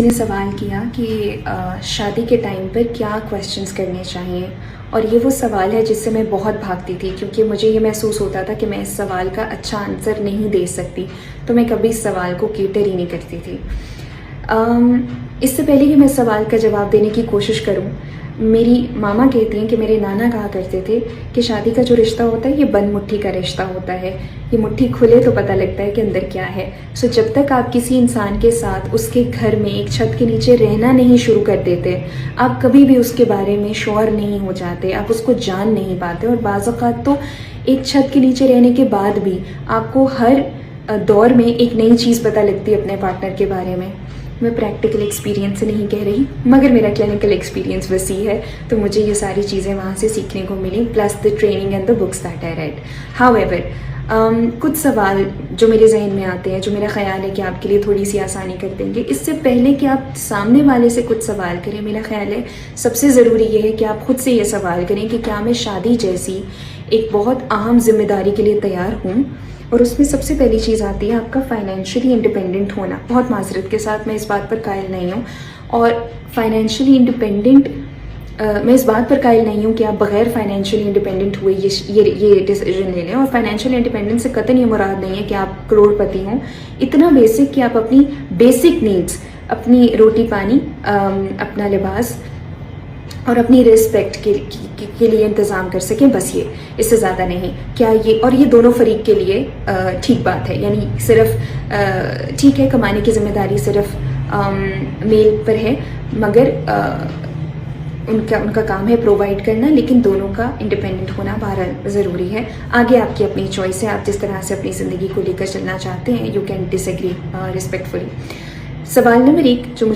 نے سوال کیا کہ شادی کے ٹائم پر کیا کویسچنس کرنے چاہیے، اور یہ وہ سوال ہے جس سے میں بہت بھاگتی تھی، کیونکہ مجھے یہ محسوس ہوتا تھا کہ میں اس سوال کا اچھا آنسر نہیں دے سکتی، تو میں کبھی اس سوال کو کیٹر ہی نہیں کرتی تھی۔ اس سے پہلے کہ میں سوال کا جواب دینے کی کوشش کروں، میری ماما کہتی ہیں کہ میرے نانا کہا کرتے تھے کہ شادی کا جو رشتہ ہوتا ہے یہ بند مٹھی کا رشتہ ہوتا ہے، یہ مٹھی کھلے تو پتہ لگتا ہے کہ اندر کیا ہے۔ سو جب تک آپ کسی انسان کے ساتھ اس کے گھر میں ایک چھت کے نیچے رہنا نہیں شروع کر دیتے، آپ کبھی بھی اس کے بارے میں شعور نہیں ہو جاتے، آپ اس کو جان نہیں پاتے۔ اور بعض اوقات تو ایک چھت کے نیچے رہنے کے بعد بھی آپ کو ہر دور میں ایک نئی چیز پتہ لگتی ہے اپنے پارٹنر کے بارے میں۔ میں پریکٹیکل ایکسپیرینس سے نہیں کہہ رہی، مگر میرا کلینکل ایکسپیرینس وسیع ہے، تو مجھے یہ ساری چیزیں وہاں سے سیکھنے کو ملی، plus the training and the books that I read. How ever, کچھ سوال جو میرے ذہن میں آتے ہیں، جو میرا خیال ہے کہ آپ کے لیے تھوڑی سی آسانی کر دیں گے، اس سے پہلے کہ آپ سامنے والے سے کچھ سوال کریں، میرا خیال ہے سب سے ضروری یہ ہے کہ آپ خود سے یہ سوال کریں کہ کیا میں شادی جیسی ایک بہت اہم ذمہ داری کے لیے تیار ہوں۔ اور اس میں سب سے پہلی چیز آتی ہے آپ کا فائنینشلی انڈیپینڈنٹ ہونا۔ بہت معذرت کے ساتھ میں اس بات پر قائل نہیں ہوں، اور فائنینشلی انڈیپینڈنٹ میں اس بات پر قائل نہیں ہوں کہ آپ بغیر فائنینشلی انڈیپینڈنٹ ہوئے یہ ڈیسیژن لے لیں۔ اور فائنینشیل انڈیپینڈنس سے قطعاً یہ مراد نہیں ہے کہ آپ کروڑ پتی ہوں، اتنا بیسک کہ آپ اپنی بیسک نیڈس، اپنی روٹی پانی، اپنا لباس اور اپنی ریسپیکٹ کے لیے انتظام کر سکیں، بس یہ، اس سے زیادہ نہیں۔ کیا یہ، اور یہ دونوں فریق کے لیے ٹھیک بات ہے، یعنی صرف ٹھیک ہے کمانے کی ذمہ داری صرف میل پر ہے، مگر ان کا کام ہے پرووائڈ کرنا، لیکن دونوں کا انڈیپینڈنٹ ہونا بہرحال ضروری ہے۔ آگے آپ کی اپنی چوائس ہے، آپ جس طرح سے اپنی زندگی کو لے کر چلنا چاہتے ہیں، you can disagree respectfully. سوال نمبر 1 جو مجھے